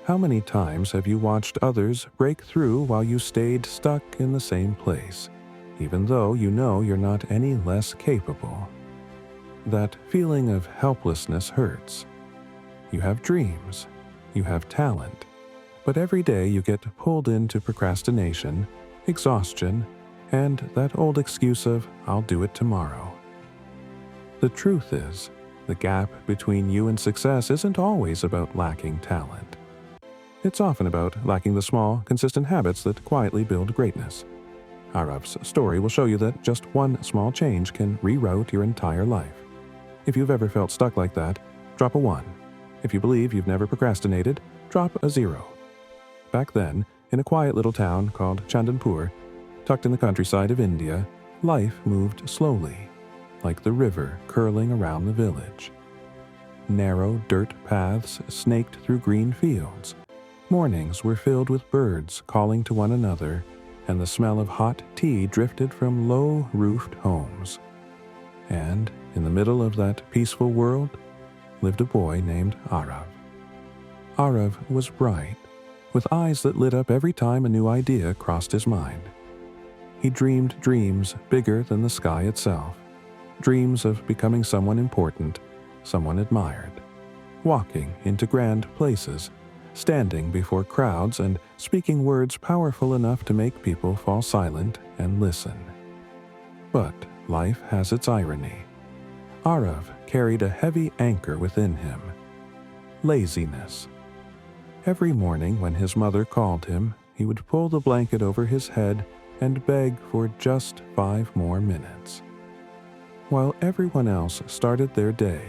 How many times have you watched others break through while you stayed stuck in the same place, even though you know you're not any less capable? That feeling of helplessness hurts. You have dreams, you have talent, but every day you get pulled into procrastination, exhaustion, and that old excuse of, "I'll do it tomorrow." The truth is, the gap between you and success isn't always about lacking talent. It's often about lacking the small, consistent habits that quietly build greatness. Arav's story will show you that just one small change can reroute your entire life. If you've ever felt stuck like that, drop a 1. If you believe you've never procrastinated, drop a 0. Back then, in a quiet little town called Chandanpur, tucked in the countryside of India, life moved slowly, like the river curling around the village. Narrow dirt paths snaked through green fields. Mornings were filled with birds calling to one another, and the smell of hot tea drifted from low-roofed homes. And in the middle of that peaceful world lived a boy named Arav. Arav was bright, with eyes that lit up every time a new idea crossed his mind. He dreamed dreams bigger than the sky itself, dreams of becoming someone important, someone admired, walking into grand places, standing before crowds and speaking words powerful enough to make people fall silent and listen. But life has its irony. Arav carried a heavy anchor within him: laziness. Every morning when his mother called him, he would pull the blanket over his head and beg for just 5 more minutes. While everyone else started their day,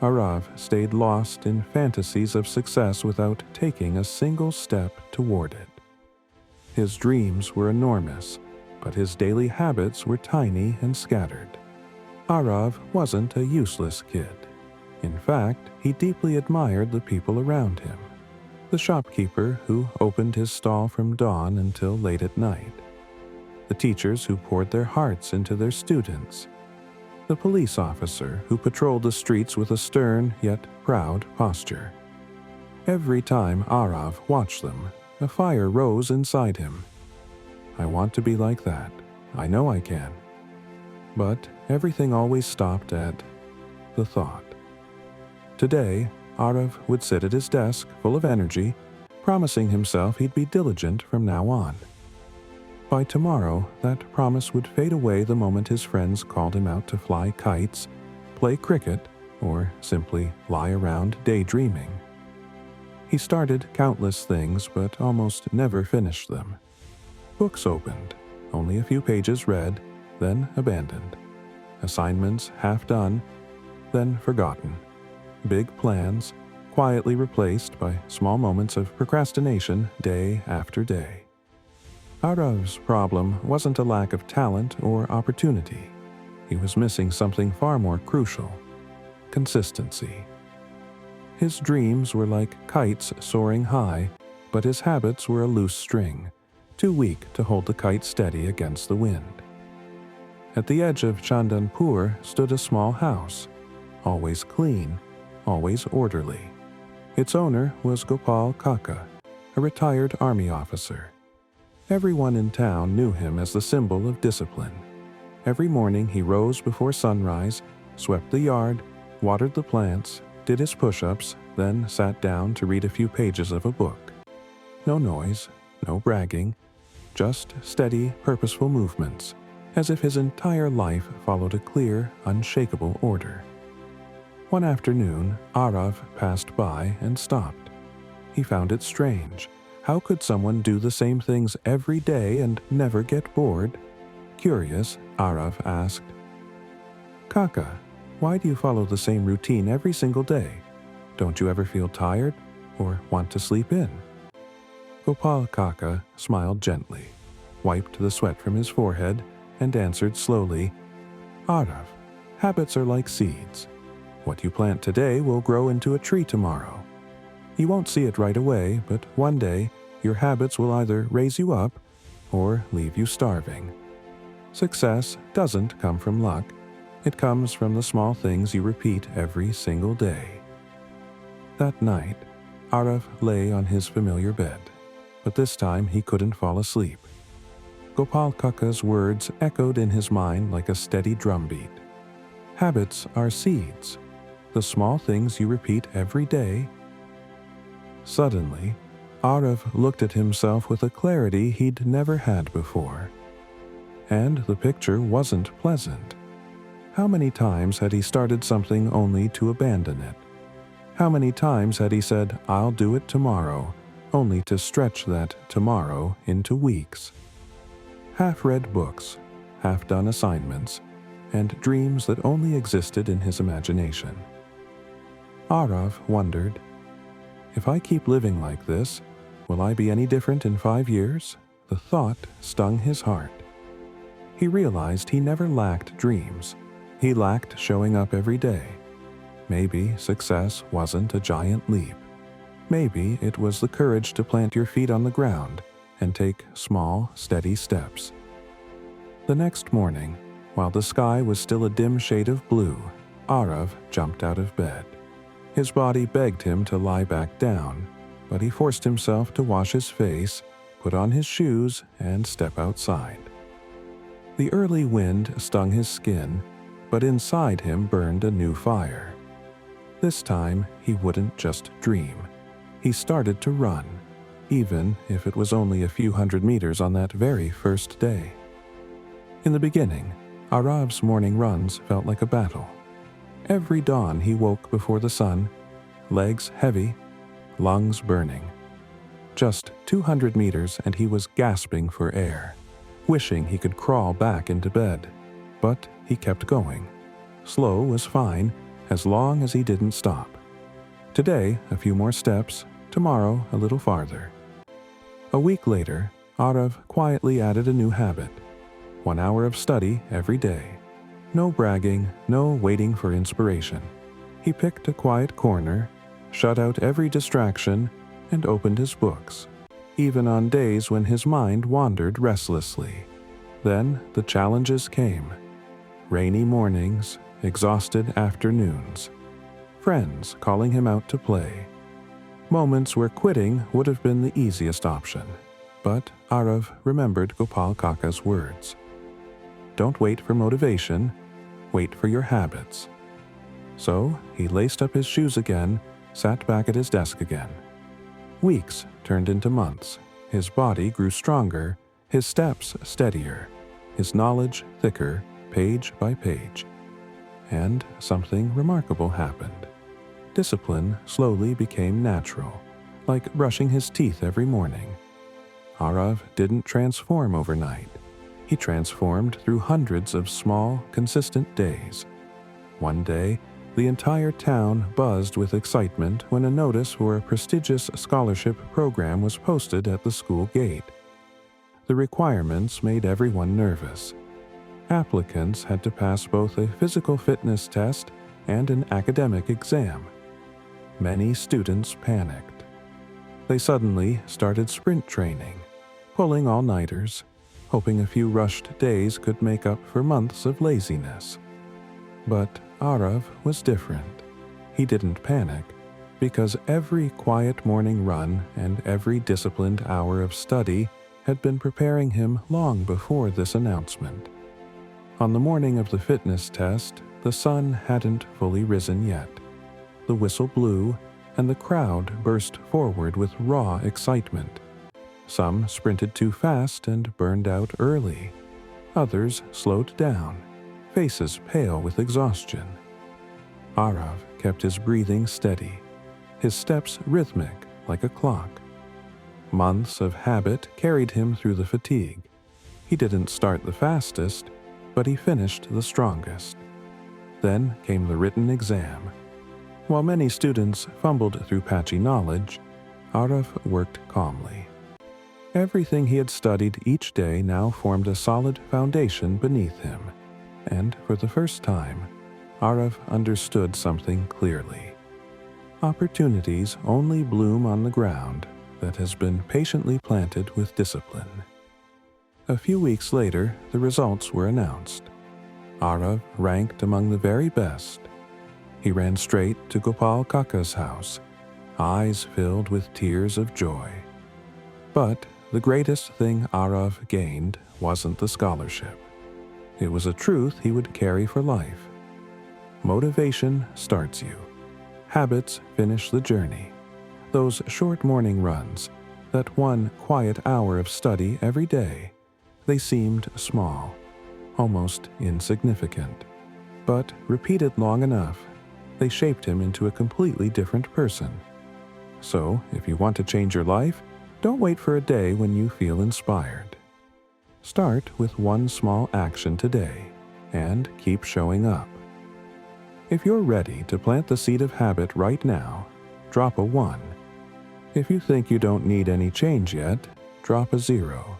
Arav stayed lost in fantasies of success without taking a single step toward it. His dreams were enormous, but his daily habits were tiny and scattered. Arav wasn't a useless kid. In fact, he deeply admired the people around him. The shopkeeper who opened his stall from dawn until late at night. The teachers who poured their hearts into their students. The police officer who patrolled the streets with a stern yet proud posture. Every time Arav watched them, a fire rose inside him. I want to be like that. I know I can. But everything always stopped at the thought. Today, Arav would sit at his desk full of energy, promising himself he'd be diligent from now on. By tomorrow, that promise would fade away the moment his friends called him out to fly kites, play cricket, or simply lie around daydreaming. He started countless things but almost never finished them. Books opened, only a few pages read, then abandoned. Assignments half done, then forgotten. Big plans quietly replaced by small moments of procrastination day after day. Arav's problem wasn't a lack of talent or opportunity. He was missing something far more crucial: consistency. His dreams were like kites soaring high, but his habits were a loose string, too weak to hold the kite steady against the wind. At the edge of Chandanpur stood a small house, always clean, always orderly. Its owner was Gopal Kaka, a retired army officer. Everyone in town knew him as the symbol of discipline. Every morning he rose before sunrise, swept the yard, watered the plants, did his push-ups, then sat down to read a few pages of a book. No noise, no bragging, just steady, purposeful movements, as if his entire life followed a clear, unshakable order. One afternoon, Arav passed by and stopped. He found it strange. How could someone do the same things every day and never get bored? Curious, Arav asked, "Kaka, why do you follow the same routine every single day? Don't you ever feel tired or want to sleep in?" Gopal Kaka smiled gently, wiped the sweat from his forehead, and answered slowly, "Arav, habits are like seeds. What you plant today will grow into a tree tomorrow. You won't see it right away, but one day your habits will either raise you up or leave you starving. Success doesn't come from luck. It comes from the small things you repeat every single day." That night, Arav lay on his familiar bed, but this time he couldn't fall asleep. Gopal Kaka's words echoed in his mind like a steady drumbeat. Habits are seeds, the small things you repeat every day. Suddenly, Arav looked at himself with a clarity he'd never had before. And the picture wasn't pleasant. How many times had he started something only to abandon it? How many times had he said, "I'll do it tomorrow," only to stretch that tomorrow into weeks? Half-read books, half-done assignments, and dreams that only existed in his imagination. Arav wondered, if I keep living like this, will I be any different in 5 years? The thought stung his heart. He realized he never lacked dreams. He lacked showing up every day. Maybe success wasn't a giant leap. Maybe it was the courage to plant your feet on the ground and take small, steady steps. The next morning, while the sky was still a dim shade of blue, Arav jumped out of bed. His body begged him to lie back down, but he forced himself to wash his face, put on his shoes, and step outside. The early wind stung his skin, but inside him burned a new fire. This time, he wouldn't just dream. He started to run, even if it was only a few hundred meters on that very first day. In the beginning, Arav's morning runs felt like a battle. Every dawn he woke before the sun, legs heavy, lungs burning. Just 200 meters and he was gasping for air, wishing he could crawl back into bed. But he kept going. Slow was fine, as long as he didn't stop. Today, a few more steps, tomorrow a little farther. A week later, Arav quietly added a new habit: 1 hour of study every day. No bragging, no waiting for inspiration. He picked a quiet corner, shut out every distraction, and opened his books, even on days when his mind wandered restlessly. Then the challenges came. Rainy mornings, exhausted afternoons, friends calling him out to play. Moments where quitting would have been the easiest option. But Arav remembered Gopal Kaka's words. Don't wait for motivation, wait for your habits. So he laced up his shoes again, sat back at his desk again. Weeks turned into months. His body grew stronger, his steps steadier, his knowledge thicker, page by page. And something remarkable happened. Discipline slowly became natural, like brushing his teeth every morning. Arav didn't transform overnight. He transformed through hundreds of small, consistent days. One day, the entire town buzzed with excitement when a notice for a prestigious scholarship program was posted at the school gate. The requirements made everyone nervous. Applicants had to pass both a physical fitness test and an academic exam. Many students panicked. They suddenly started sprint training, pulling all-nighters, hoping a few rushed days could make up for months of laziness. But Arav was different. He didn't panic, because every quiet morning run and every disciplined hour of study had been preparing him long before this announcement. On the morning of the fitness test, the sun hadn't fully risen yet. The whistle blew, and the crowd burst forward with raw excitement. Some sprinted too fast and burned out early. Others slowed down, faces pale with exhaustion. Arav kept his breathing steady, his steps rhythmic like a clock. Months of habit carried him through the fatigue. He didn't start the fastest, but he finished the strongest. Then came the written exam. While many students fumbled through patchy knowledge, Arav worked calmly. Everything he had studied each day now formed a solid foundation beneath him, and for the first time, Arav understood something clearly. Opportunities only bloom on the ground that has been patiently planted with discipline. A few weeks later, the results were announced. Arav ranked among the very best. He ran straight to Gopal Kaka's house, eyes filled with tears of joy. But the greatest thing Arav gained wasn't the scholarship. It was a truth he would carry for life. Motivation starts you. Habits finish the journey. Those short morning runs, that one quiet hour of study every day, they seemed small, almost insignificant. But repeated long enough, they shaped him into a completely different person. So, if you want to change your life, don't wait for a day when you feel inspired. Start with one small action today, and keep showing up. If you're ready to plant the seed of habit right now, drop a 1. If you think you don't need any change yet, drop a 0.